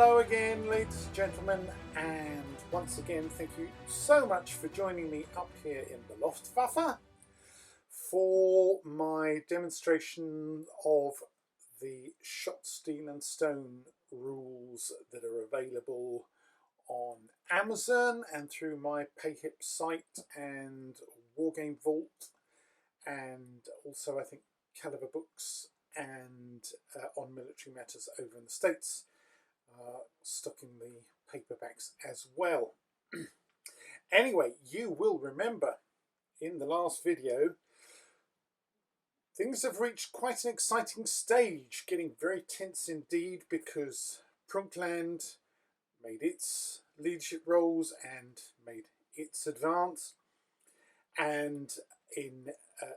Hello again, ladies and gentlemen, and once again thank you so much for joining me up here in the Luftwaffe for my demonstration of the shot, steel and stone rules that are available on Amazon and through my PayHip site and Wargame Vault, and also I think Caliber Books, and on Military Matters over in the States. Stocking the paperbacks as well. Anyway, you will remember in the last video things have reached quite an exciting stage, getting very tense indeed, because Prunkland made its leadership roles and made its advance, and in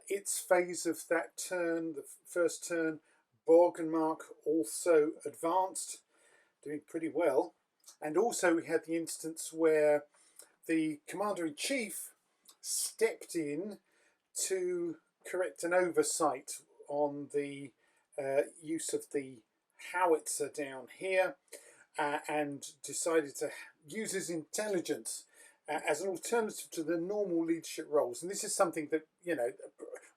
its phase of that turn, the first turn, Borgan Mark also advanced, doing pretty well. And also we had the instance where the Commander-in-Chief stepped in to correct an oversight on the use of the howitzer down here, and decided to use his intelligence as an alternative to the normal leadership roles. And this is something that, you know,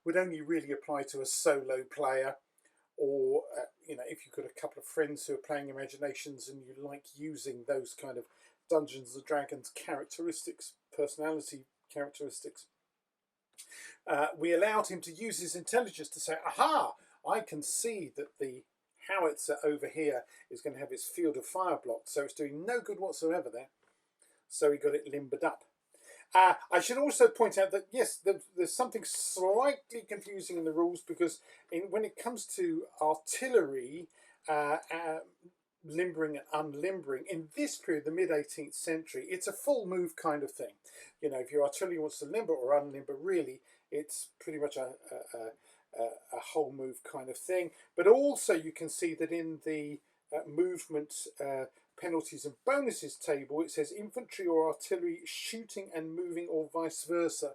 would only really apply to a solo player, or if you've got a couple of friends who are playing Imaginations and you like using those kind of Dungeons and Dragons characteristics, personality characteristics. We allowed him to use his intelligence to say, aha, I can see that the howitzer over here is going to have its field of fire blocked, so it's doing no good whatsoever there. So he got it limbered up. I should also point out that, yes, there's something slightly confusing in the rules, because when it comes to artillery, limbering and unlimbering, in this period, the mid-18th century, it's a full move kind of thing. You know, if your artillery wants to limber or unlimber, really, it's pretty much a whole move kind of thing. But also you can see that in the movement penalties and bonuses table, it says infantry or artillery shooting and moving or vice versa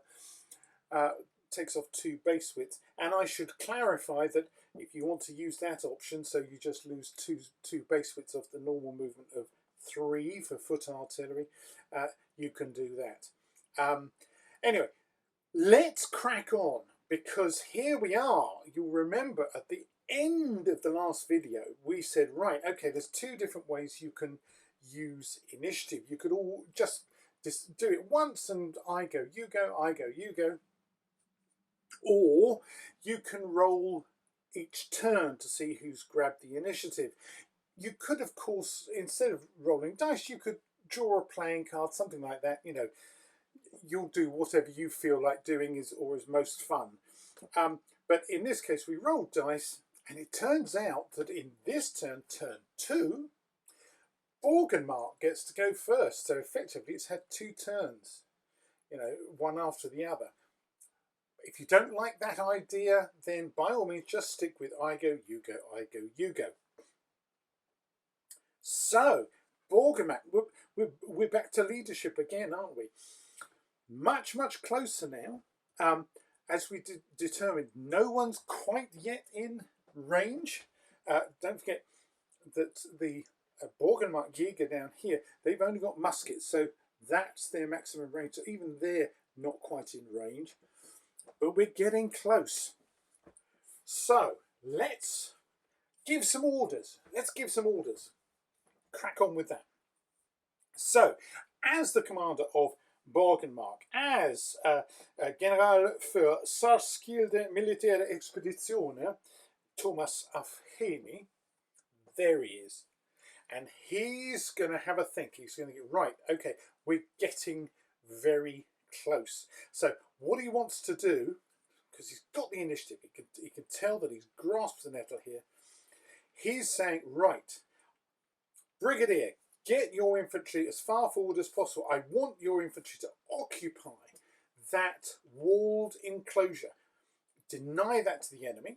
takes off 2 base widths. And I should clarify that if you want to use that option, so you just lose two base widths of the normal movement of 3 for foot artillery, you can do that. Anyway, let's crack on, because here we are. You'll remember at the end of the last video we said, right, okay, there's 2 different ways you can use initiative. You could all just do it once and I go, you go, I go, you go, or you can roll each turn to see who's grabbed the initiative. You could, of course, instead of rolling dice, you could draw a playing card, something like that. You know, you'll do whatever you feel like doing is most fun. But in this case we rolled dice, and it turns out that in this turn, turn 2, Borgan Mark gets to go first. So effectively it's had 2 turns, you know, one after the other. If you don't like that idea, then by all means just stick with I go, you go, I go, you go. So Borgan Mark, we're back to leadership again, aren't we? Much closer now. As we determined, no one's quite yet in range. Don't forget that the Borgan Mark Jäger down here, they've only got muskets, so that's their maximum range. So even they're not quite in range, but we're getting close. So let's give some orders. Crack on with that. So, as the commander of Borgan Mark, as General für särskilda militära expeditioner, Thomas Afhemi, there he is. And he's going to have a think. He's going to get, right, okay, we're getting very close. So what he wants to do, because he's got the initiative, he can tell that he's grasped the nettle here. He's saying, right, Brigadier, get your infantry as far forward as possible. I want your infantry to occupy that walled enclosure. Deny that to the enemy.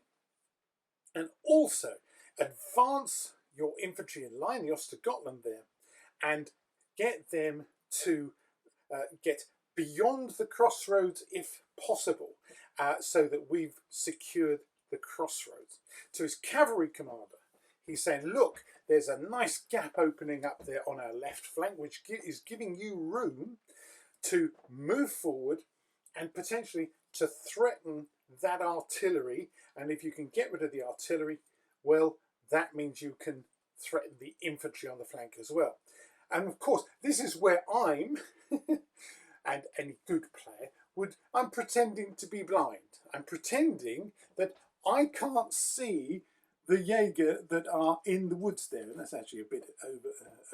And also advance your infantry in line, the Ostergotland there, and get them to get beyond the crossroads if possible, so that we've secured the crossroads. To his cavalry commander, he's saying, look, there's a nice gap opening up there on our left flank, which is giving you room to move forward and potentially to threaten that artillery. And if you can get rid of the artillery, well, that means you can threaten the infantry on the flank as well. And of course, this is where I'm, and any good player I'm pretending to be blind. I'm pretending that I can't see the Jaeger that are in the woods there. And that's actually a bit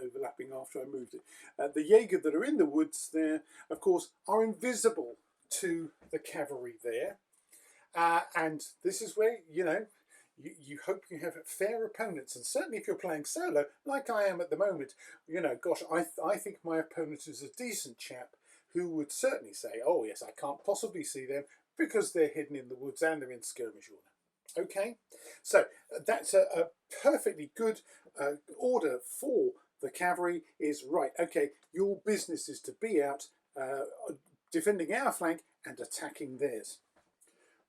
overlapping after I moved it. The Jaeger that are in the woods there, of course, are invisible to the cavalry there. And this is where, you know, you hope you have fair opponents. And certainly if you're playing solo, like I am at the moment, you know, gosh, I think my opponent is a decent chap who would certainly say, oh yes, I can't possibly see them because they're hidden in the woods and they're in skirmish order. Okay, so that's a perfectly good order for the cavalry. Is right, okay, your business is to be out defending our flank and attacking theirs.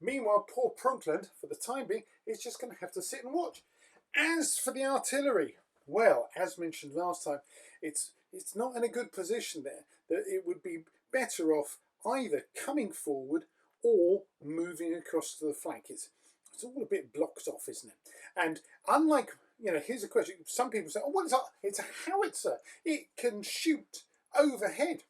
Meanwhile, poor Prunkland, for the time being, is just going to have to sit and watch. As for the artillery, well, as mentioned last time, it's not in a good position there. That it would be better off either coming forward or moving across to the flank. It's all a bit blocked off, isn't it? And unlike, you know, here's a question. Some people say, oh, what is that? It's a howitzer. It can shoot overhead.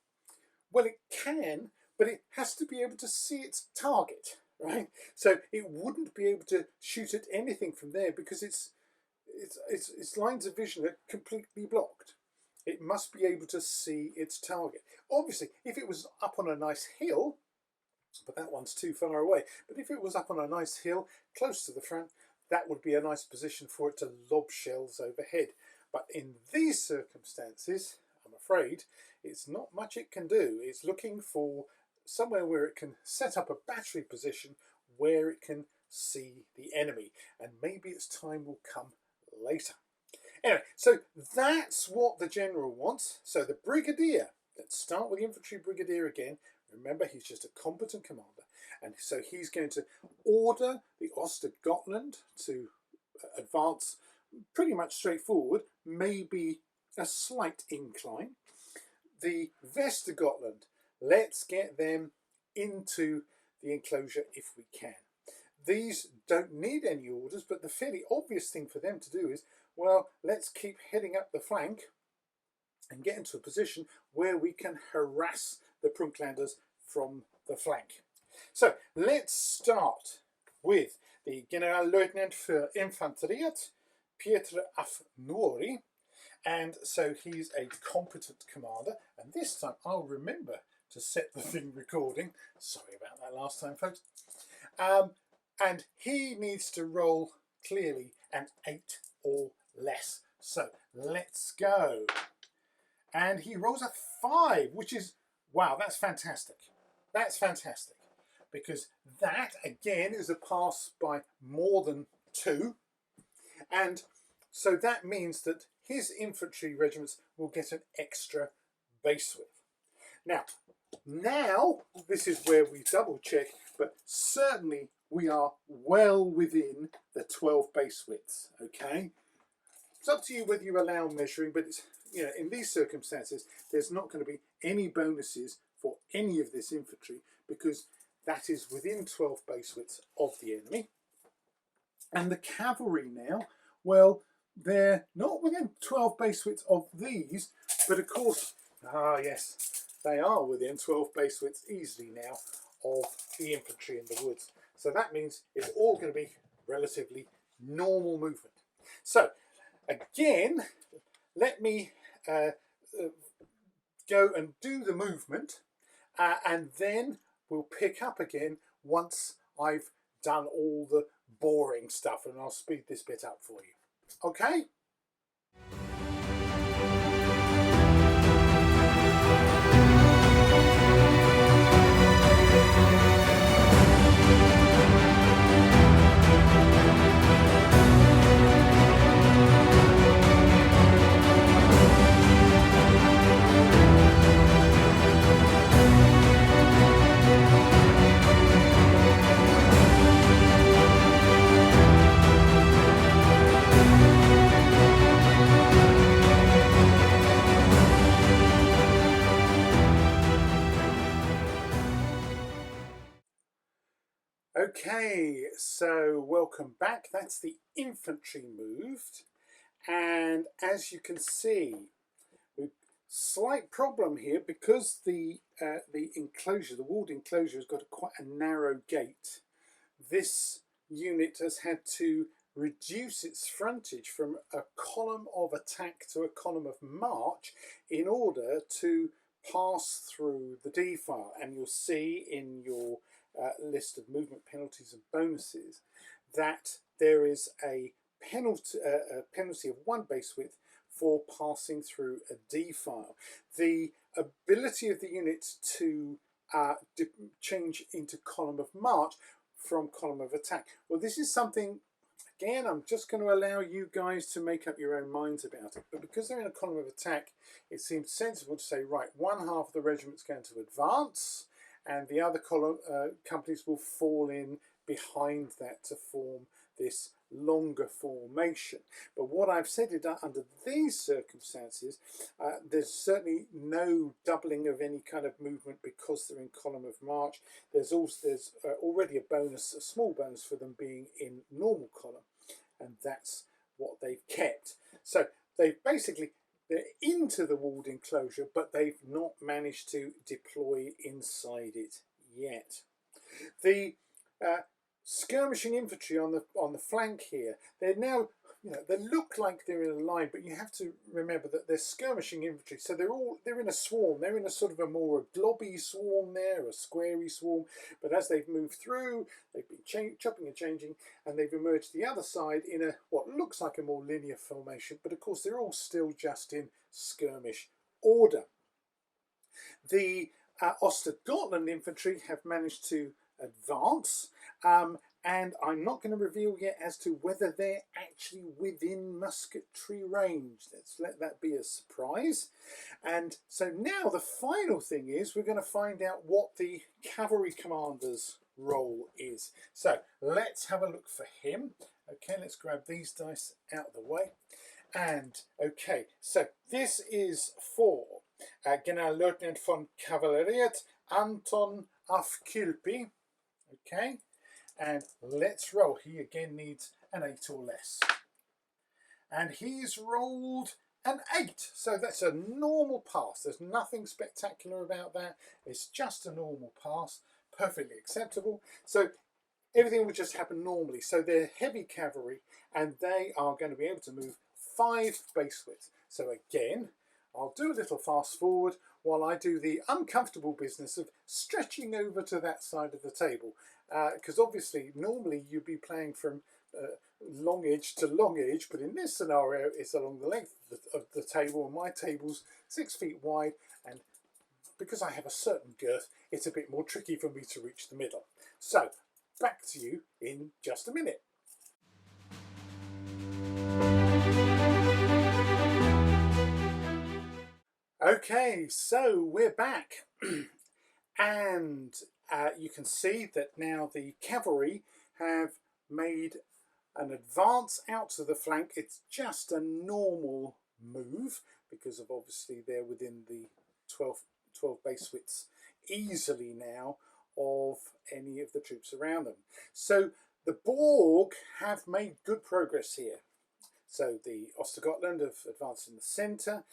Well, it can, but it has to be able to see its target, right? So it wouldn't be able to shoot at anything from there because its lines of vision are completely blocked. It must be able to see its target. Obviously, if it was up on a nice hill, but that one's too far away, but if it was up on a nice hill close to the front, that would be a nice position for it to lob shells overhead. But in these circumstances, I'm afraid, it's not much it can do. It's looking for somewhere where it can set up a battery position where it can see the enemy. And maybe its time will come later. Anyway, so that's what the general wants. So the brigadier, let's start with the infantry brigadier again. Remember, he's just a competent commander. And so he's going to order the Ostergotland to advance pretty much straightforward, maybe a slight incline. The Vestergotland, let's get them into the enclosure if we can. These don't need any orders, but the fairly obvious thing for them to do is, well, let's keep heading up the flank and get into a position where we can harass the Prunklanders from the flank. So let's start with the Generalleutnant für Infanteriet, Pietro Afnori. And so he's a competent commander. And this time I'll remember to set the thing recording. Sorry about that last time, folks. And he needs to roll clearly an 8 or less. So let's go. And he rolls a 5, which is, wow, that's fantastic. That's fantastic. Because that, again, is a pass by more than 2. And so that means that his infantry regiments will get an extra base width. Now, this is where we double check, but certainly we are well within the 12 base widths, okay? It's up to you whether you allow measuring, but it's, you know, in these circumstances, there's not going to be any bonuses for any of this infantry because that is within 12 base widths of the enemy. And the cavalry now, well, they're not within 12 base widths of these, but of course, yes, they are within 12 base widths easily now of the infantry in the woods. So that means it's all going to be relatively normal movement. So again, let me go and do the movement and then we'll pick up again once I've done all the boring stuff, and I'll speed this bit up for you. Okay? Okay, so welcome back. That's the infantry moved, and as you can see, slight problem here because the enclosure, the walled enclosure, has got quite a narrow gate. This unit has had to reduce its frontage from a column of attack to a column of march in order to pass through the defile. And you'll see in your list of movement penalties and bonuses that there is a penalty of 1 base width for passing through a defile. The ability of the unit to change into column of march from column of attack. Well, this is something, again, I'm just going to allow you guys to make up your own minds about it. But because they're in a column of attack, it seems sensible to say, right, one half of the regiment's going to advance, and the other companies will fall in behind that to form this longer formation. But what I've said is that under these circumstances, there's certainly no doubling of any kind of movement because they're in column of march. There's already a bonus, a small bonus for them being in normal column, and that's what they've kept. So they're into the walled enclosure, but they've not managed to deploy inside it yet. The skirmishing infantry on the flank here, they're now, they look like they're in a line, but you have to remember that they're skirmishing infantry, so they're in a swarm. They're in a sort of a more globby swarm there, a squarey swarm. But as they've moved through, they've been chopping and changing, and they've emerged the other side in a what looks like a more linear formation. But of course, they're all still just in skirmish order. The Ostgotland infantry have managed to advance, and I'm not going to reveal yet as to whether they're actually within musketry range. Let's let that be a surprise. And so now the final thing is we're going to find out what the cavalry commander's role is. So let's have a look for him. Okay, let's grab these dice out of the way. And okay, so this is for Generalleutnant von Kavalleriet Anton af Kilpi. Okay, and let's roll. He again needs an 8 or less. And he's rolled an 8. So that's a normal pass. There's nothing spectacular about that. It's just a normal pass. Perfectly acceptable. So everything will just happen normally. So they're heavy cavalry, and they are going to be able to move 5 base width. So again, I'll do a little fast forward while I do the uncomfortable business of stretching over to that side of the table. Because obviously, normally you'd be playing from long edge to long edge, but in this scenario, it's along the length of the table, and my table's 6 feet wide, and because I have a certain girth, it's a bit more tricky for me to reach the middle. So, back to you in just a minute. Okay, so we're back, and you can see that now the cavalry have made an advance out to the flank. It's just a normal move because of obviously they're within the 12 base widths easily now of any of the troops around them. So the Borg have made good progress here. So the Ostgotland have advanced in the centre.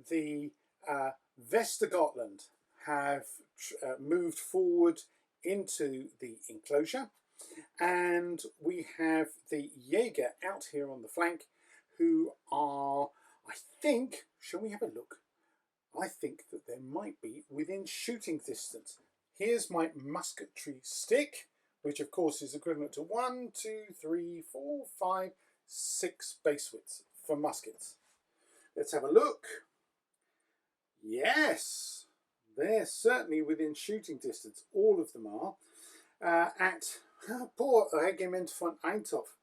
The Västergotland have moved forward into the enclosure, and we have the Jaeger out here on the flank, who are, I think, shall we have a look? I think that they might be within shooting distance. Here's my musketry stick, which of course is equivalent to 1, 2, 3, 4, 5, 6 base widths for muskets. Let's have a look. Yes, they're certainly within shooting distance. All of them are at poor Regiment von Einthoff.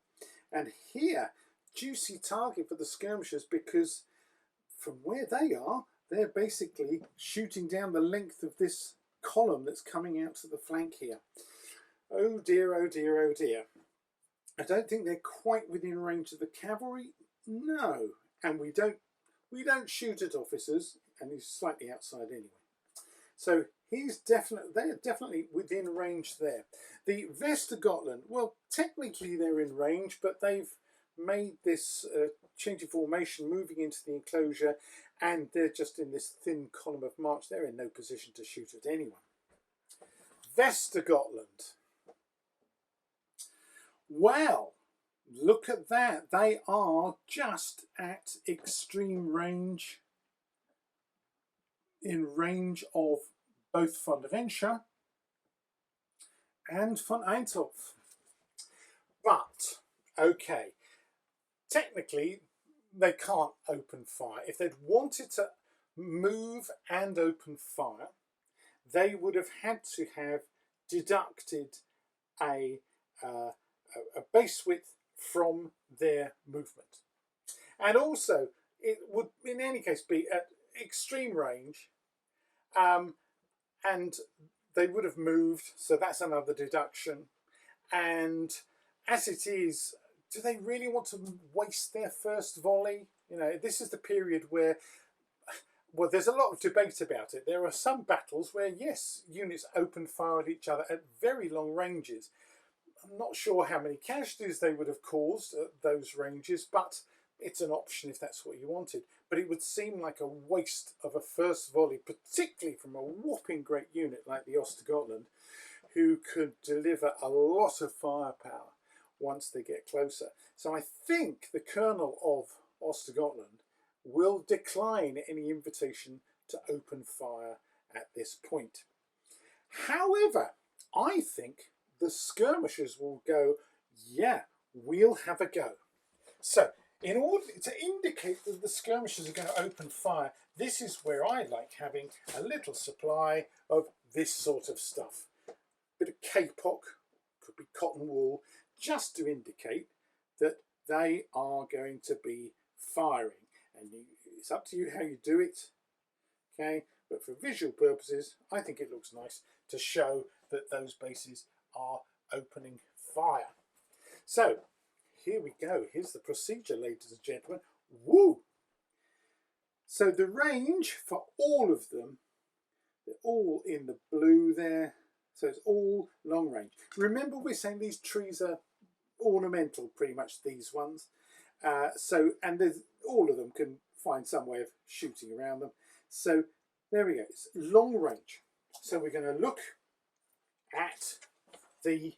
And here, juicy target for the skirmishers, because from where they are, they're basically shooting down the length of this column that's coming out to the flank here. Oh dear, oh dear, oh dear. I don't think they're quite within range of the cavalry. No, and we don't shoot at officers, and he's slightly outside anyway. So they're definitely within range there. The Vestergotland, well, technically they're in range, but they've made this change of formation, moving into the enclosure, and they're just in this thin column of march. They're in no position to shoot at anyone. Vestergotland. Well, look at that. They are just at extreme range, in range of both von der Venture and von Einthoff. But, okay, technically they can't open fire. If they'd wanted to move and open fire, they would have had to have deducted a base width from their movement. And also, it would in any case be at extreme range, and they would have moved, so that's another deduction. And as it is, do they really want to waste their first volley? You know, this is the period where, well, there's a lot of debate about it. There are some battles where, yes, units open fire at each other at very long ranges. I'm not sure how many casualties they would have caused at those ranges, but it's an option if that's what you wanted. But it would seem like a waste of a first volley, particularly from a whopping great unit like the Östergötland, who could deliver a lot of firepower once they get closer. So I think the Colonel of Östergötland will decline any invitation to open fire at this point. However, I think the skirmishers will go, yeah, we'll have a go. So in order to indicate that the skirmishers are going to open fire, this is where I like having a little supply of this sort of stuff. Bit of kapok, could be cotton wool, just to indicate that they are going to be firing. And it's up to you how you do it, okay? But for visual purposes, I think it looks nice to show that those bases are opening fire. So here we go. Here's the procedure, ladies and gentlemen. Woo! So the range for all of them, they're all in the blue there. So it's all long range. Remember, we're saying these trees are ornamental, pretty much, these ones. And there's, all of them can find some way of shooting around them. So there we go. It's long range. So we're going to look at the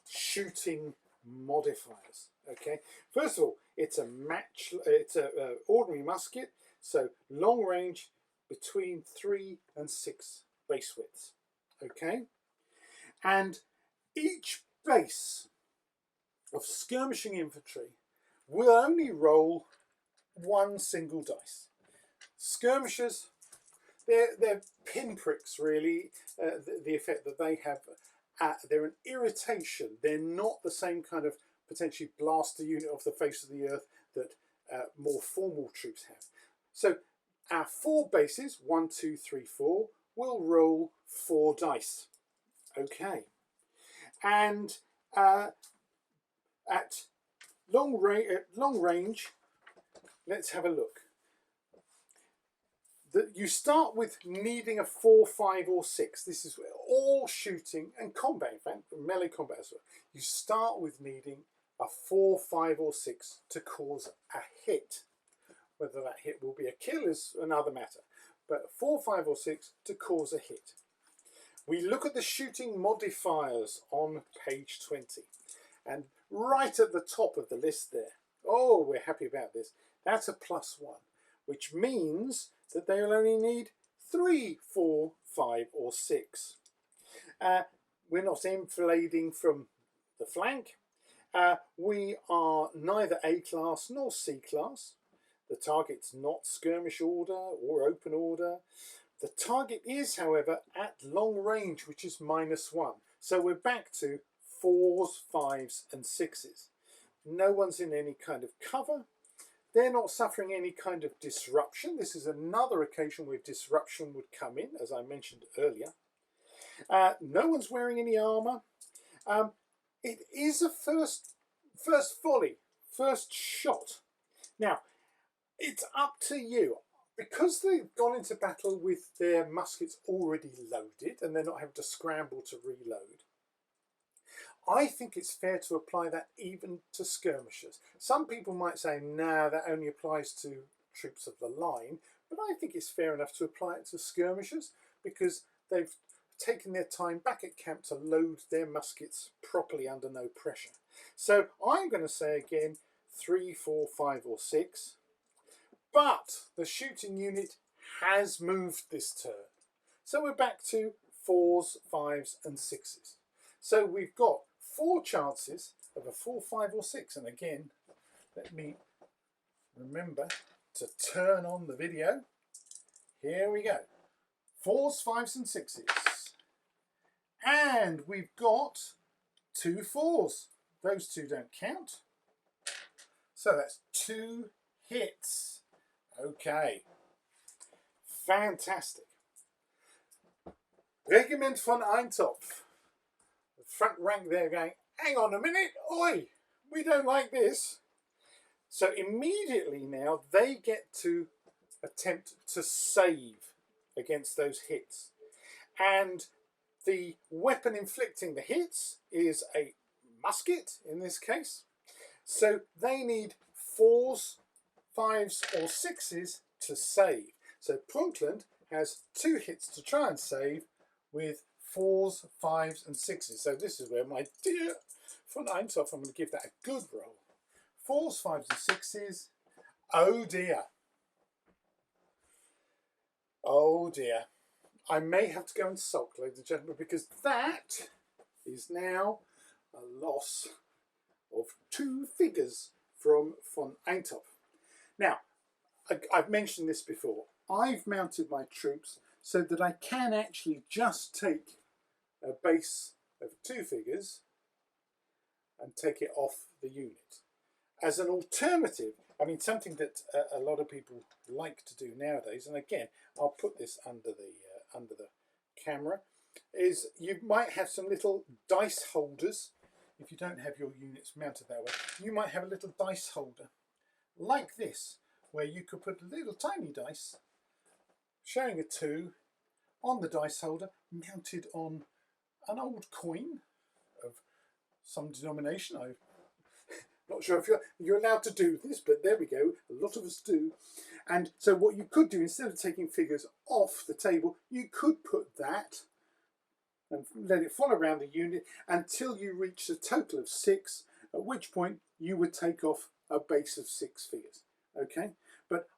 shooting modifiers. Okay. First of all, it's a ordinary musket. So long range between 3 and 6 base widths. Okay. And each base of skirmishing infantry will only roll one single dice. Skirmishers, they're pinpricks, really, the effect that they have. They're an irritation. They're not the same kind of potentially blaster unit off the face of the earth that more formal troops have. So our 4 bases, 1, 2, 3, 4, will roll 4 dice. Okay. And at long range, let's have a look. You start with needing a 4, 5 or 6. This is where all shooting and combat, in fact, melee combat as well. You start with needing a 4, 5 or 6 to cause a hit. Whether that hit will be a kill is another matter. But 4, 5 or 6 to cause a hit. We look at the shooting modifiers on page 20. And right at the top of the list there, oh, we're happy about this. That's a +1, which means that they'll only need 3, 4, 5 or 6. We're not enflading from the flank. We are neither A class nor C class. The target's not skirmish order or open order. The target is, however, at long range, which is -1. So we're back to 4s, 5s and 6s. No one's in any kind of cover. They're not suffering any kind of disruption. This is another occasion where disruption would come in, as I mentioned earlier. No one's wearing any armour. It is a first volley, first shot. Now, it's up to you. Because they've gone into battle with their muskets already loaded and they're not having to scramble to reload, I think it's fair to apply that even to skirmishers. Some people might say, nah, that only applies to troops of the line, but I think it's fair enough to apply it to skirmishers because they've taken their time back at camp to load their muskets properly under no pressure. So I'm going to say again 3, 4, 5 or 6, but the shooting unit has moved this turn. So we're back to 4s, 5s and 6s. So we've got 4 chances of a 4, 5 or 6. And again, let me remember to turn on the video. Here we go. 4s, 5s and 6s. And we've got 2 4s. Those 2 don't count. So that's 2 hits. Okay. Fantastic. Regiment von Eintopf. The front rank there going, hang on a minute, oi, we don't like this. So immediately now they get to attempt to save against those hits. And the weapon inflicting the hits is a musket in this case. So they need 4s, 5s or 6s to save. So Prunkland has 2 hits to try and save with 4s, 5s and 6s. So this is where my dear von Eintopf, I'm going to give that a good roll. 4s, 5s and 6s. Oh dear. Oh dear. I may have to go and sulk, ladies and gentlemen, because that is now a loss of 2 figures from von Eintopf. Now, I've mentioned this before. I've mounted my troops so that I can actually just take a base of 2 figures and take it off the unit. As an alternative, I mean something that a lot of people like to do nowadays, and again I'll put this under the camera, is you might have some little dice holders. If you don't have your units mounted that way, you might have a little dice holder like this, where you could put little tiny dice showing a 2 on the dice holder, mounted on an old coin of some denomination. I'm not sure if you're allowed to do this, but there we go. A lot of us do. And so what you could do, instead of taking figures off the table, you could put that and let it fall around the unit until you reach a total of 6, at which point you would take off a base of 6 figures. Okay, but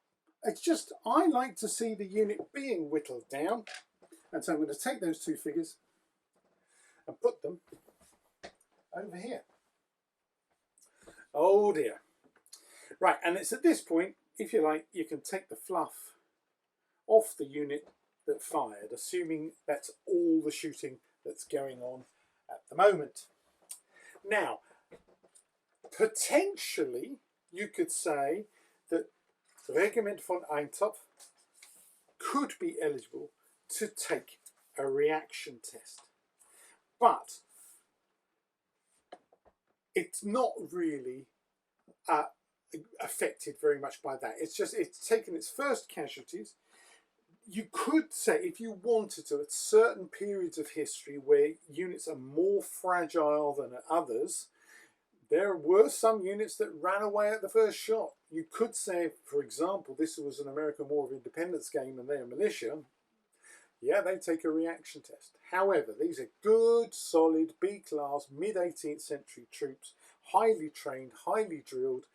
it's just, I like to see the unit being whittled down, and so I'm going to take those 2 figures and put them over here. Oh dear. Right, and it's at this point, if you like, you can take the fluff off the unit that fired, assuming that's all the shooting that's going on at the moment. Now, potentially you could say that Regiment von Eintopf could be eligible to take a reaction test, but it's not really affected very much by that. It's just, it's taken its first casualties. You could say, if you wanted to, at certain periods of history where units are more fragile than others, there were some units that ran away at the first shot. You could say, for example, this was an American War of Independence game and they're militia. Yeah, they take a reaction test. However, these are good, solid, B-class, mid-18th century troops, highly trained, highly drilled.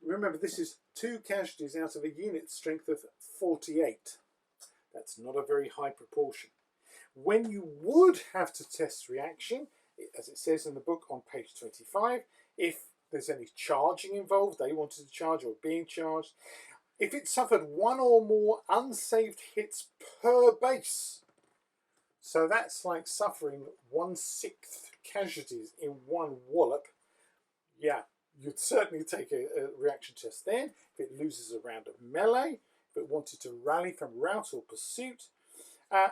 Remember, this is 2 casualties out of a unit strength of 48. That's not a very high proportion. When you would have to test reaction, as it says in the book on page 25, if there's any charging involved, they wanted to charge or being charged, if it suffered 1 or more unsaved hits per base, so that's like suffering 1/6 casualties in 1 wallop, yeah, you'd certainly take a reaction test then. If it loses a round of melee, if it wanted to rally from rout or pursuit,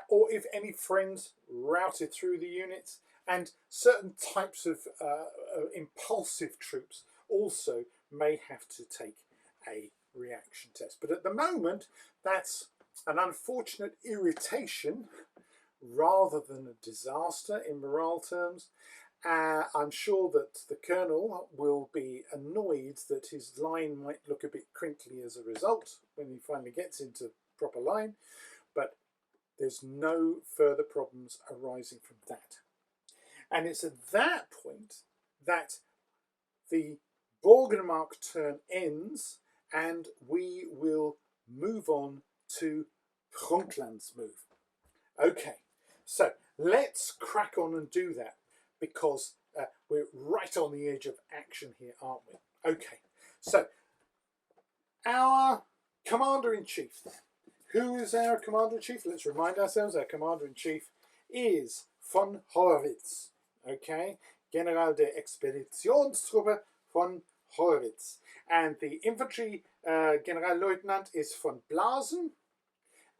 or if any friends routed through the units, and certain types of impulsive troops also may have to take a reaction test. But at the moment, that's an unfortunate irritation rather than a disaster in morale terms. I'm sure that the Colonel will be annoyed that his line might look a bit crinkly as a result when he finally gets into proper line, but there's no further problems arising from that. And it's at that point that the Borgan Mark turn ends and we will move on to Prunkland's move. Okay, so let's crack on and do that, because we're right on the edge of action here, aren't we? Okay, so our Commander-in-Chief. Who is our Commander-in-Chief? Let's remind ourselves, our Commander-in-Chief is von Horowitz. Okay, General der Expeditionstruppe von Horowitz. And the infantry Generalleutnant is von Blasen,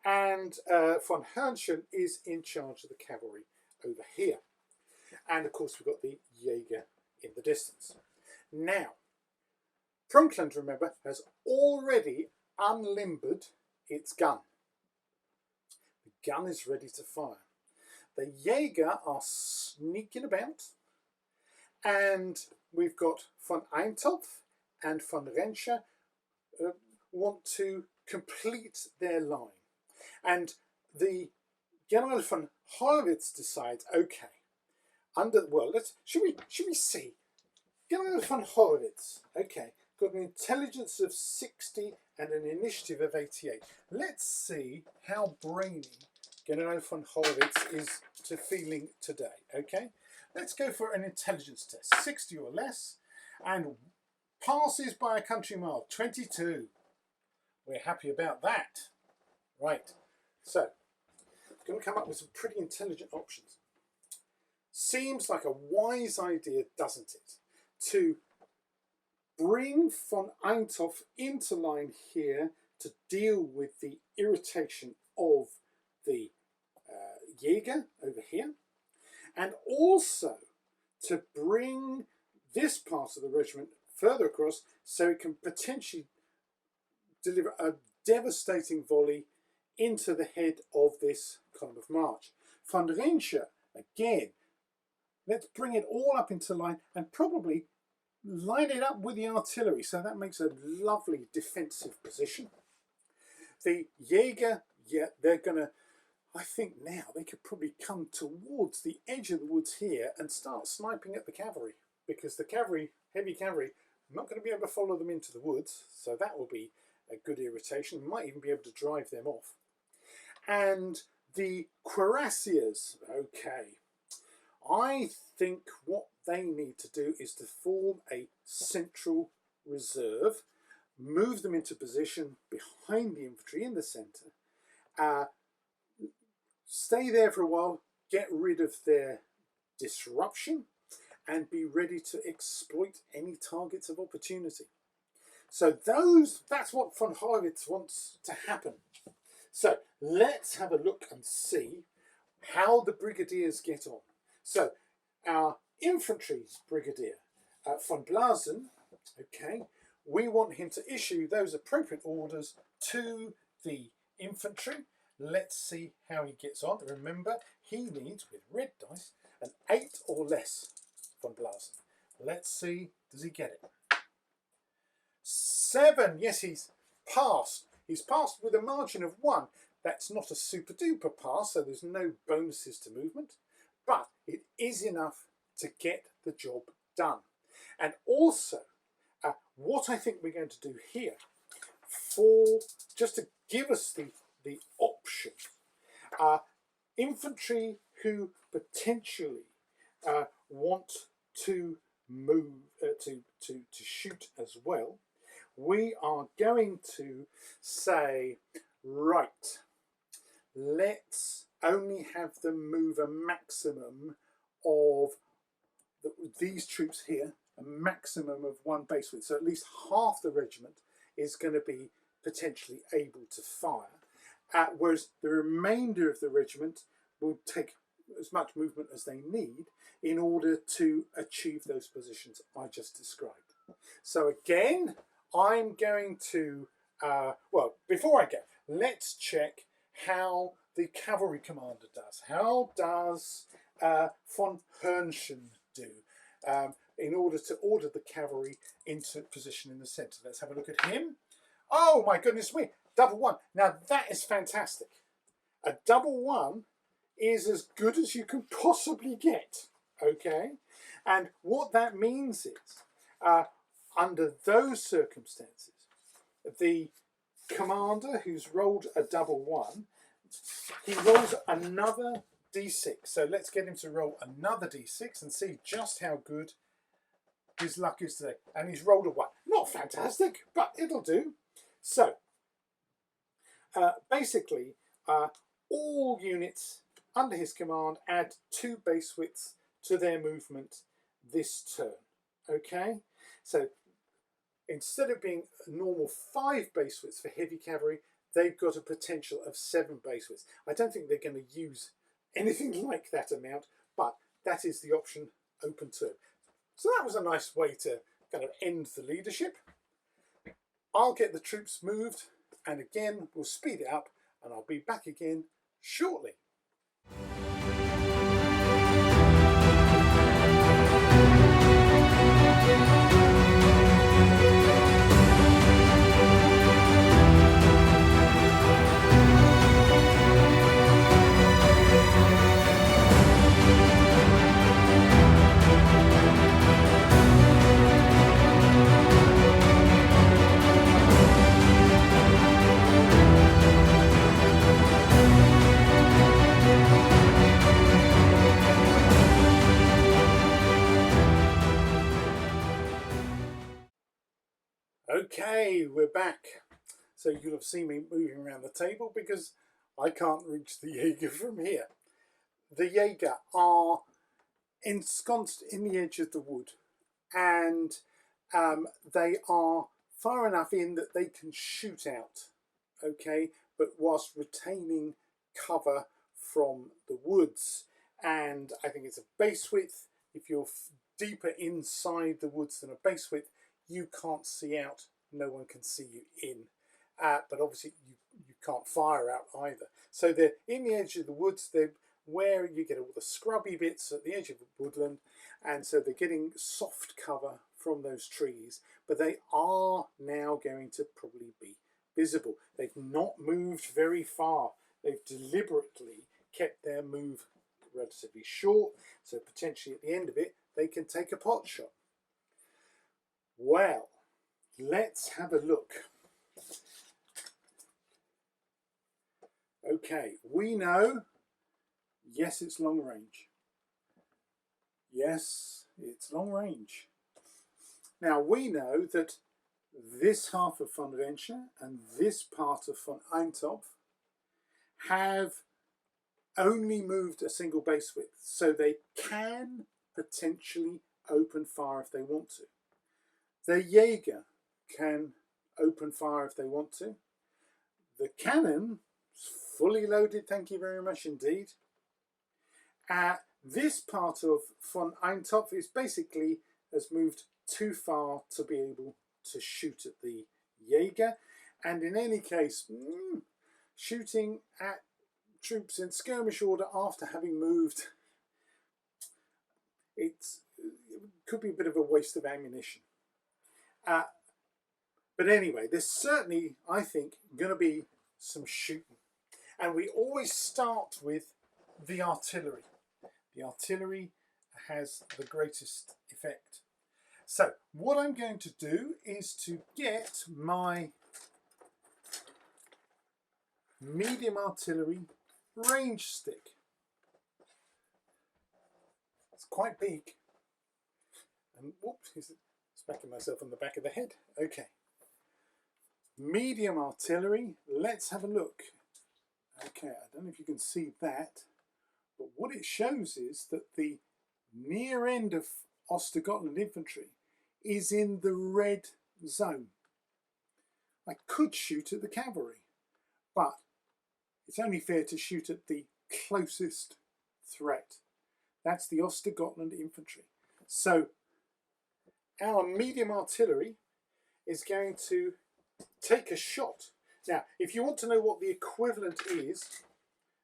and von Hörnchen is in charge of the cavalry over here. And of course, we've got the Jaeger in the distance. Now, Prunkland, remember, has already unlimbered its gun. The gun is ready to fire. The Jaeger are sneaking about, and we've got von Eintopf and von Renscher want to complete their line. And the General von Horowitz decides, okay, should we see? General von Horowitz, okay, got an intelligence of 60 and an initiative of 88. Let's see how brainy General von Horowitz is to feeling today, okay? Let's go for an intelligence test, 60 or less, and passes by a country mile, 22. We're happy about that. Right, so, going to come up with some pretty intelligent options. Seems like a wise idea, doesn't it, to bring von Eintopf into line here to deal with the irritation of the Jaeger over here, and also to bring this part of the regiment further across so it can potentially deliver a devastating volley into the head of this column of march. Von Renscher, again, let's bring it all up into line and probably line it up with the artillery, so that makes a lovely defensive position. The Jaeger, yeah, they're going to, I think now they could probably come towards the edge of the woods here and start sniping at the cavalry, because the cavalry, heavy cavalry, not going to be able to follow them into the woods, so that will be a good irritation. Might even be able to drive them off. And the cuirassiers, okay, I think what they need to do is to form a central reserve, move them into position behind the infantry in the centre, stay there for a while, get rid of their disruption, and be ready to exploit any targets of opportunity. So that's what von Horowitz wants to happen. So let's have a look and see how the brigadiers get on. So our infantry brigadier, von Blasen, okay, we want him to issue those appropriate orders to the infantry. Let's see how he gets on. Remember, he needs, with red dice, an 8 or less, von Blasen. Let's see, does he get it? 7, yes, he's passed. He's passed with a margin of 1. That's not a super duper pass, so there's no bonuses to movement, but it is enough to get the job done. And also, what I think we're going to do here, just to give us the option, infantry who potentially want to move to shoot as well, we are going to say, right, let's only have them move a maximum of these troops here, a maximum of 1 base width. So at least half the regiment is going to be potentially able to fire, whereas the remainder of the regiment will take as much movement as they need in order to achieve those positions I just described. So again, I'm going to well, before I go, let's check how the cavalry commander does. How does von Herrnchen do in order to order the cavalry into position in the centre? Let's have a look at him. Oh my goodness me, double one. Now that is fantastic. A double one is as good as you can possibly get, okay? And what that means is, under those circumstances, the commander who's rolled a double one, he rolls another d6. So let's get him to roll another d6 and see just how good his luck is today. And he's rolled a 1. Not fantastic, but it'll do. So, basically, all units under his command add 2 base widths to their movement this turn. Okay? So, instead of being a normal 5 base widths for heavy cavalry, they've got a potential of 7 base widths. I don't think they're going to use anything like that amount, but that is the option open to. So that was a nice way to kind of end the leadership. I'll get the troops moved, and again, we'll speed it up, and I'll be back again shortly. Okay, we're back. So you'll have seen me moving around the table because I can't reach the Jaeger from here. The Jaeger are ensconced in the edge of the wood, and they are far enough in that they can shoot out, okay, but whilst retaining cover from the woods. And I think it's a base width. If you're deeper inside the woods than a base width, you can't see out, no one can see you in. But obviously you can't fire out either. So they're in the edge of the woods, they're where you get all the scrubby bits at the edge of the woodland, and so they're getting soft cover from those trees, but they are now going to probably be visible. They've not moved very far. They've deliberately kept their move relatively short, so potentially at the end of it they can take a pot shot. Well, let's have a look. Okay, we know, yes, it's long range. Yes, it's long range. Now we know that this half of von Venture and this part of von Eintopf have only moved a single base width, so they can potentially open fire if they want to. The Jaeger can open fire if they want to. The cannon is fully loaded, thank you very much indeed. This part of von Eintopf is basically has moved too far to be able to shoot at the Jaeger, and in any case, shooting at troops in skirmish order after having moved, it could be a bit of a waste of ammunition. But anyway, there's certainly, I think, going to be some shooting. And we always start with the artillery. The artillery has the greatest effect. So what I'm going to do is to get my medium artillery range stick. It's quite big. And whoops, smacking myself on the back of the head. Okay. Medium artillery, let's have a look. Okay, I don't know if you can see that, but what it shows is that the near end of Ostergotland infantry is in the red zone. I could shoot at the cavalry, but it's only fair to shoot at the closest threat. That's the Ostergotland infantry. So our medium artillery is going to take a shot. Now, if you want to know what the equivalent is,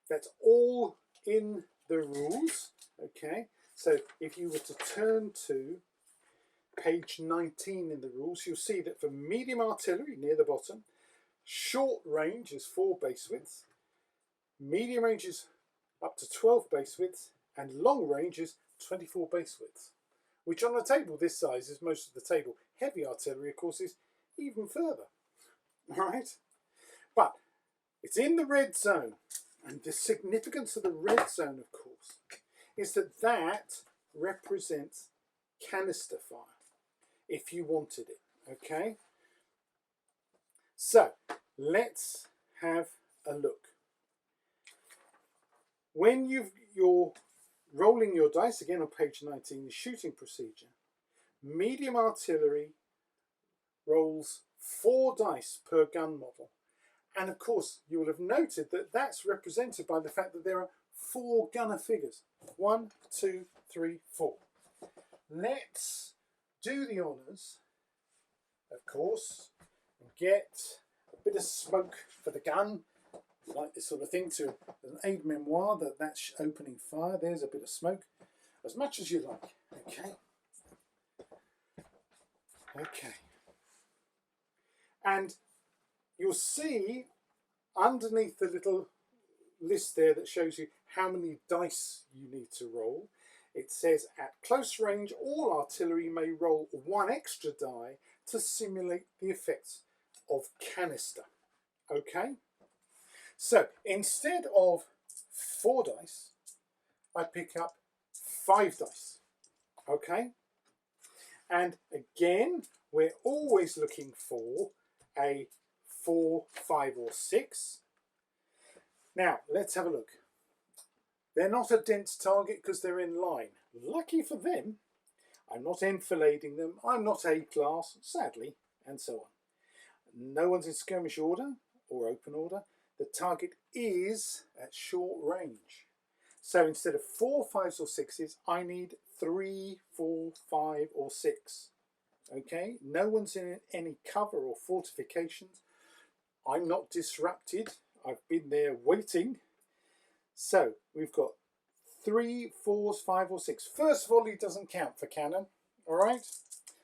that's all in the rules. Okay, so if you were to turn to page 19 in the rules, you'll see that for medium artillery near the bottom, short range is 4 base widths, medium range is up to 12 base widths, and long range is 24 base widths, which on a table this size is most of the table. Heavy artillery, of course, is even further. All right, but it's in the red zone, and the significance of the red zone, of course, is that that represents canister fire, if you wanted it. Okay, so let's have a look. When you're rolling your dice, again on page 19, the shooting procedure, medium artillery rolls 4 dice per gun model. And of course, you will have noted that that's represented by the fact that there are 4 gunner figures. 1, 2, 3, 4. Let's do the honours, of course, and get a bit of smoke for the gun. Like this sort of thing, to an aid memoir that's opening fire. There's a bit of smoke, as much as you like. Okay. Okay. And you'll see underneath the little list there that shows you how many dice you need to roll, it says at close range all artillery may roll 1 extra die to simulate the effects of canister. Okay, so instead of 4 dice, I pick up 5 dice. Okay, and again we're always looking for a 4, 5 or 6. Now let's have a look. They're not a dense target because they're in line. Lucky for them, I'm not enfilading them, I'm not A-class, sadly, and so on. No one's in skirmish order or open order. The target is at short range. So instead of 4, 5s or 6s, I need 3, 4, 5 or 6. Okay, no one's in any cover or fortifications. I'm not disrupted. I've been there waiting. So we've got 3, 4s, 5 or 6. First volley doesn't count for cannon. All right.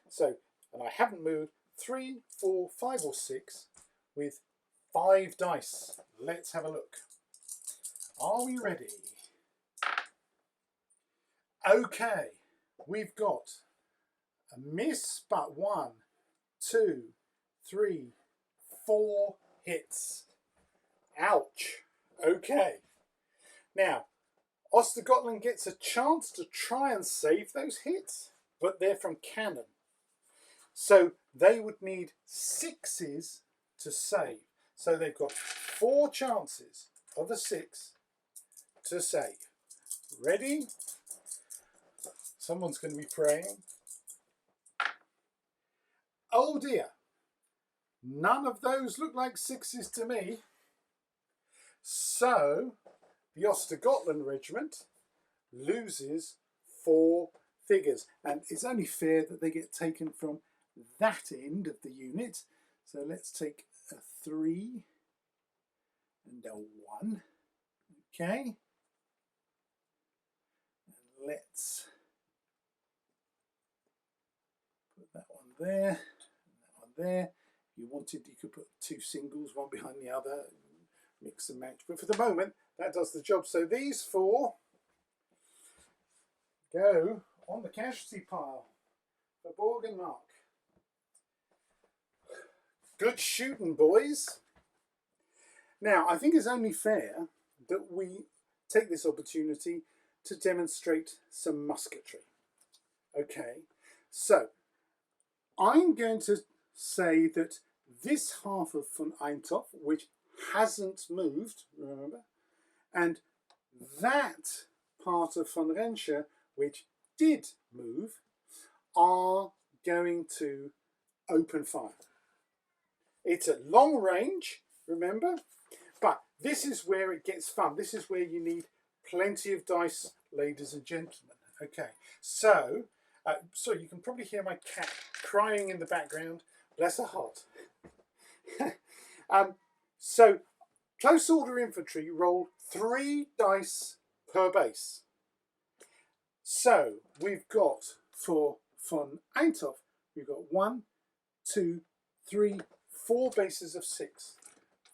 So, and I haven't moved. 3, 4, 5 or 6 with 5 dice. Let's have a look. Are we ready? Okay, we've got a miss, but 1, 2, 3, 4 hits. Ouch. Okay. Now, Ostergotland gets a chance to try and save those hits, but they're from cannon. So they would need 6s to save. So they've got 4 chances of a 6 to save. Ready? Someone's going to be praying. Oh dear. None of those look like 6s to me. So the Ostergotland regiment loses 4 figures. And it's only fair that they get taken from that end of the unit. So let's take a 3 and a 1. Okay. And let's put that one there and that one there. If you wanted, you could put 2 singles, one behind the other, mix and match. But for the moment, that does the job. So these 4 go on the casualty pile for Borgan Mark. Good shooting, boys. Now, I think it's only fair that we take this opportunity to demonstrate some musketry. Okay, so I'm going to say that this half of von Einthoff, which hasn't moved, remember, and that part of von Renscher, which did move, are going to open fire. It's at long range, remember, but this is where it gets fun. This is where you need plenty of dice, ladies and gentlemen. Okay, so you can probably hear my cat crying in the background. Bless her heart. So close order infantry roll 3 dice per base. So we've got for von Einthoff, we've got 1, 2, 3, 4 bases of 6.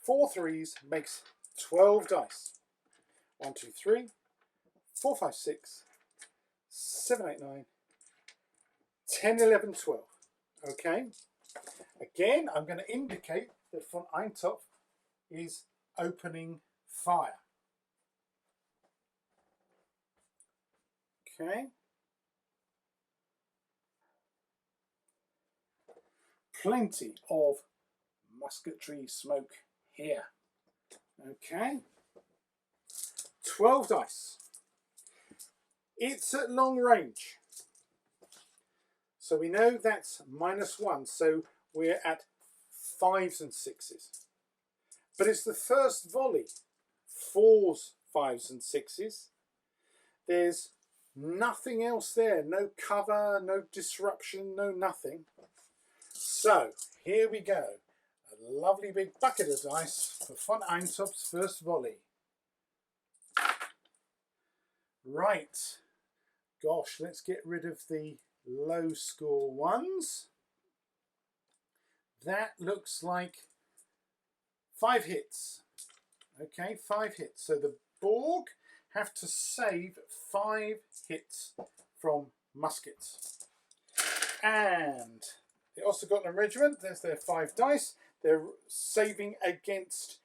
4 threes makes 12 dice. 1, 2, 3, 4, 5, 6, 7, 8, 9, 10, 11, 12. Okay. Again, I'm going to indicate that von Einthoff is opening fire. Okay. Plenty of musketry smoke here. Okay. 12 dice. It's at long range. So we know that's -1. So we're at 5s and 6s. But it's the first volley. 4s, 5s and 6s. There's nothing else there. No cover, no disruption, no nothing. So here we go. A lovely big bucket of dice for von Einthoff's first volley. Right. Gosh, let's get rid of the low score ones. That looks like 5 hits. Okay, 5 hits. So the Borg have to save 5 hits from muskets. And the Östergötland Regiment, there's their 5 dice. They're saving against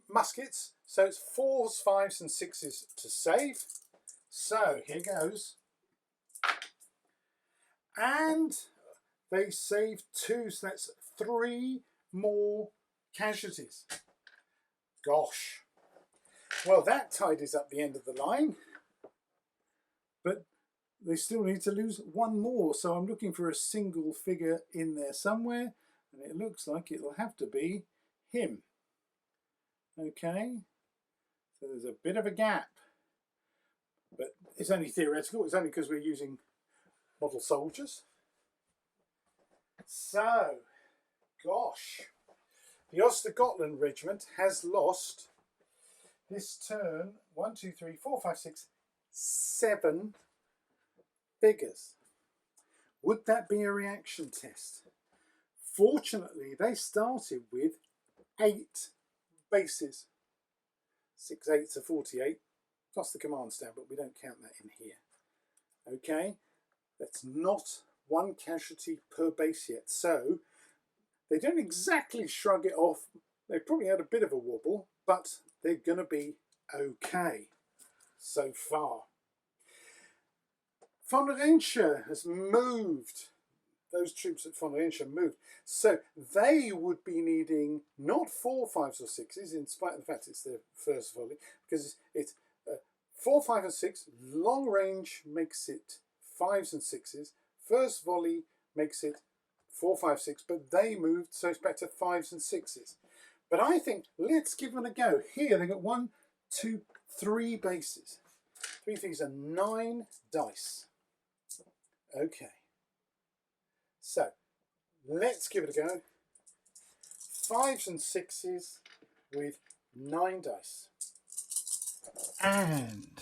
muskets. So it's 4s, 5s and 6s to save. So here goes. And they save 2, so that's 3 more casualties. Gosh. Well, that tidies up the end of the line. But they still need to lose 1 more, so I'm looking for a single figure in there somewhere, and it looks like it'll have to be him. Okay, so there's a bit of a gap, but it's only theoretical. It's only because we're using model soldiers. So, gosh, the Östergötland Regiment has lost this turn 1, 2, 3, 4, 5, 6, 7 figures. Would that be a reaction test? Fortunately, they started with 8 bases. 6 8s are 48, plus the command stand, but we don't count that in here. Okay, that's not 1 casualty per base yet, so they don't exactly shrug it off. They probably had a bit of a wobble, but they're going to be okay so far. Von Renscher has moved. Those troops at von Renscher moved. So they would be needing not 4 5s or 6s, in spite of the fact it's their first volley, because it's 4, 5 and 6. Long range makes it 5s and 6s. First volley makes it 4, 5, 6, but they moved, so it's back to 5s and 6s. But I think let's give them a go. Here they've got 1, 2, 3 bases. 3 things are 9 dice. Okay. So let's give it a go. 5s and 6s with 9 dice. And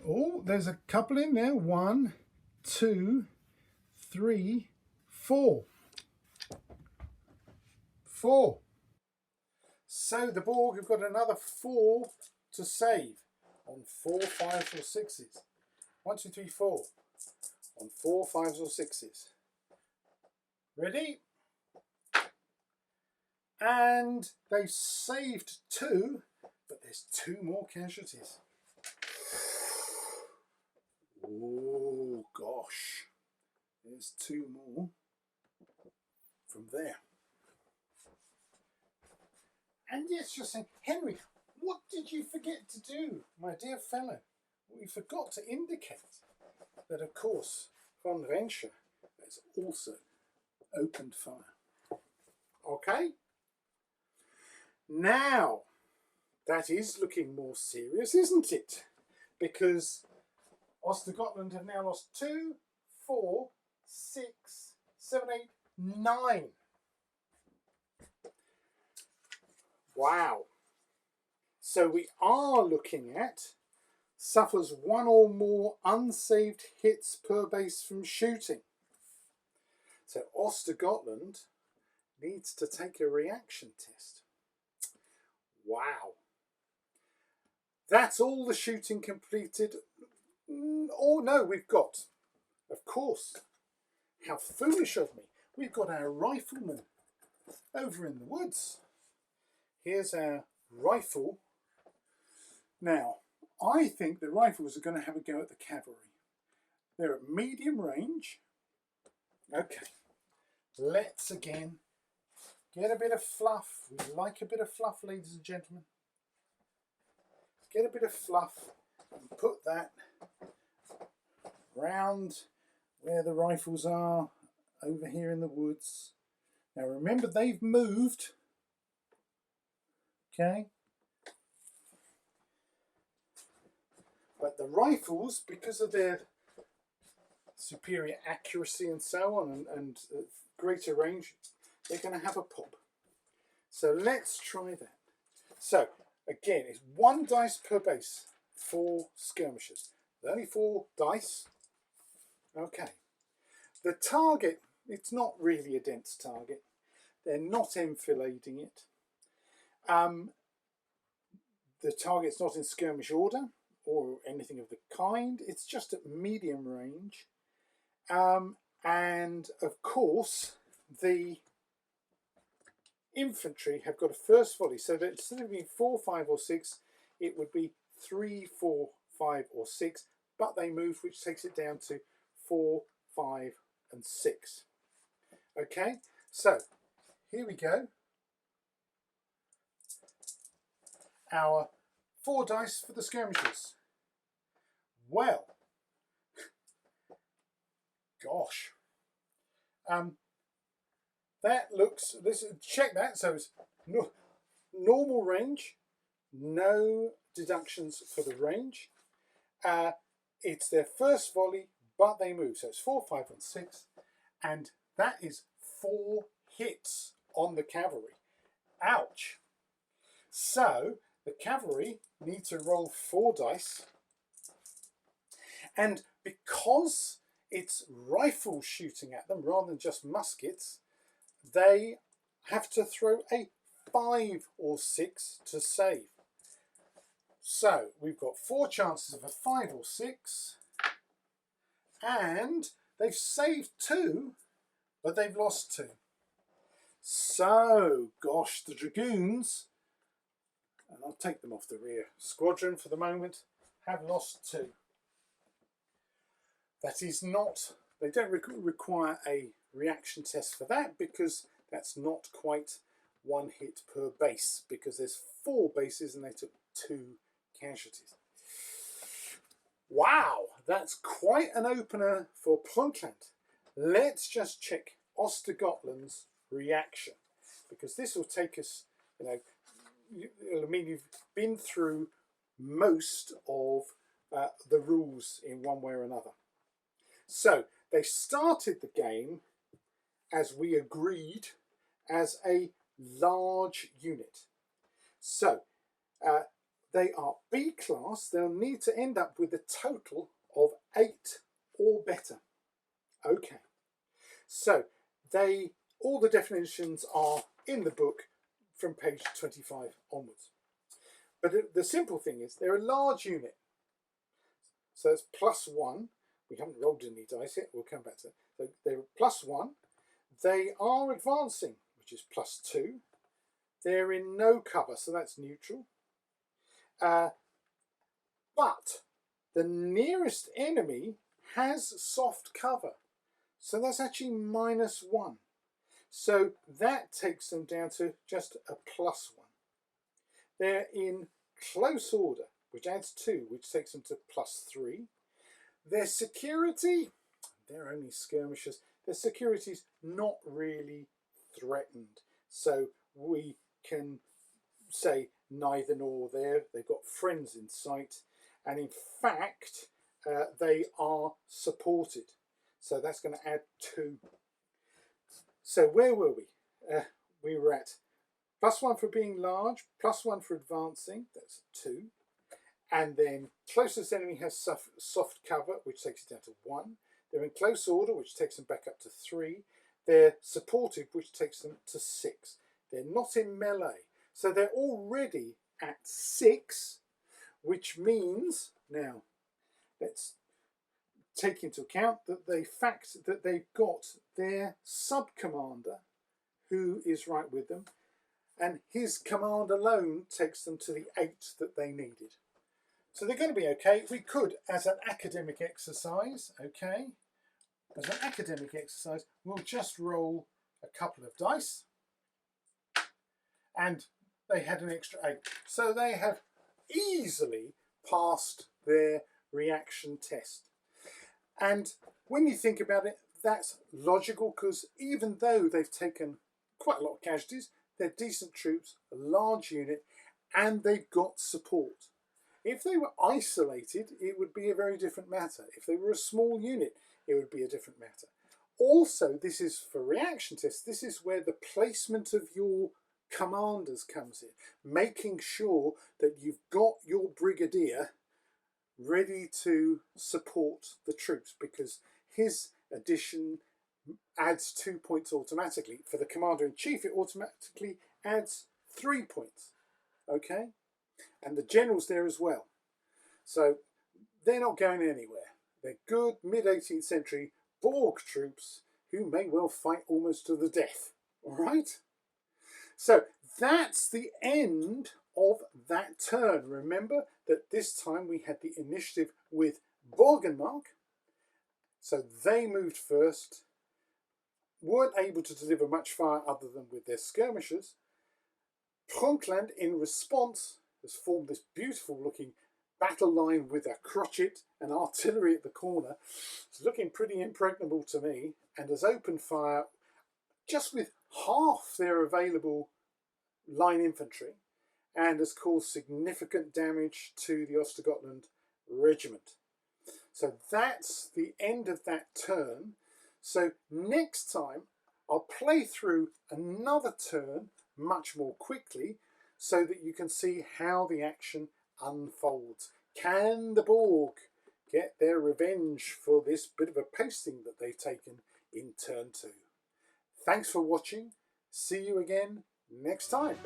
oh, there's a couple in there. 1, 2, 3, 4. 4. So the Borg have got another 4 to save on 4 5s or 6s. 1, 2, 3, 4 on 4 5s or 6s. Ready? And they've saved 2, but there's 2 more casualties. Oh gosh, there's 2 more from there. And yes, you're saying, Henry, what did you forget to do, my dear fellow? We forgot to indicate that, of course, von Renscher has also opened fire. Okay? Now, that is looking more serious, isn't it? Because Östergötland have now lost 2, 4, 6, 7, 8, 9 Wow. So we are looking at suffers 1 or more unsaved hits per base from shooting. So Ostergotland needs to take a reaction test. Wow. That's all the shooting completed. Oh no, we've got, of course, how foolish of me. We've got our rifleman over in the woods. Here's our rifle. Now, I think the rifles are going to have a go at the cavalry. They're at medium range. Okay, let's again get a bit of fluff. We like a bit of fluff, ladies and gentlemen. Get a bit of fluff and put that round where the rifles are over here in the woods. Now remember, they've moved. Okay. But the rifles, because of their superior accuracy and so on, and greater range, they're going to have a pop. So let's try that. So again, it's 1 dice per base for skirmishers. Only 4 dice. Okay. The target, it's not really a dense target. They're not enfilading it. The target's not in skirmish order or anything of the kind. It's just at medium range. And of course, the infantry have got a first volley, so that instead of being 4, 5 or 6, it would be 3, 4, 5 or 6, but they move, which takes it down to 4, 5 and 6. Okay, so here we go. Our 4 dice for the skirmishers. Well, gosh, that looks, check that, so it's normal range, no deductions for the range. It's their first volley, but they move, so it's 4, 5 and 6, and that is 4 hits on the cavalry. Ouch. So the cavalry need to roll 4 dice, and because it's rifles shooting at them rather than just muskets, they have to throw a 5 or 6 to save. So we've got 4 chances of a 5 or 6, and they've saved 2, but they've lost 2. So, gosh, the dragoons, and I'll take them off the rear squadron for the moment, have lost 2. That is not, they don't require a reaction test for that, because that's not quite 1 hit per base, because there's 4 bases and they took 2 casualties. Wow, that's quite an opener for Prunkland. Let's just check Ostergotland's reaction, because this will take us, it'll mean you've been through most of the rules in one way or another. So they started the game, as we agreed, as a large unit. So they are B class. They'll need to end up with a total of 8 or better. Okay, so all the definitions are in the book from page 25 onwards. But the simple thing is they're a large unit. So it's +1. We haven't rolled any dice yet. We'll come back to that. So they're +1. They are advancing, which is +2. They're in no cover, so that's neutral. But the nearest enemy has soft cover, so that's actually -1. So that takes them down to just a +1. They're in close order, which adds 2, which takes them to +3. Their security, they're only skirmishers. Their security's not really threatened, so we can say neither nor there. They've got friends in sight, and in fact they are supported, so that's going to add 2. So where were we? We were at +1 for being large, +1 for advancing, that's 2. And then closest enemy has soft cover, which takes it down to 1. They're in close order, which takes them back up to 3. They're supportive, which takes them to 6. They're not in melee, so they're already at 6, which means, now let's take into account that the fact that they've got their sub-commander who is right with them, and his command alone takes them to the 8 that they needed. So they're going to be okay. We could, as an academic exercise, we'll just roll a couple of dice. And they had an extra 8. So they have easily passed their reaction test. And when you think about it, that's logical, because even though they've taken quite a lot of casualties, they're decent troops, a large unit, and they've got support. If they were isolated, it would be a very different matter. If they were a small unit, it would be a different matter. Also, this is for reaction tests. This is where the placement of your commanders comes in, making sure that you've got your brigadier ready to support the troops, because his addition adds 2 points automatically. For the commander-in-chief, it automatically adds 3 points. Okay? And the general's there as well. So they're not going anywhere. They're good mid-18th century Borg troops who may well fight almost to the death. All right? So that's the end of that turn. Remember that this time we had the initiative with Borgan Mark. So they moved first, weren't able to deliver much fire other than with their skirmishers. Prunkland, in response, has formed this beautiful looking battle line with a crotchet and artillery at the corner. It's looking pretty impregnable to me, and has opened fire just with half their available line infantry, and has caused significant damage to the Östergötland regiment. So that's the end of that turn. So next time I'll play through another turn much more quickly, so that you can see how the action unfolds. Can the Borg get their revenge for this bit of a pasting that they've taken in turn 2? Thanks for watching. See you again next time.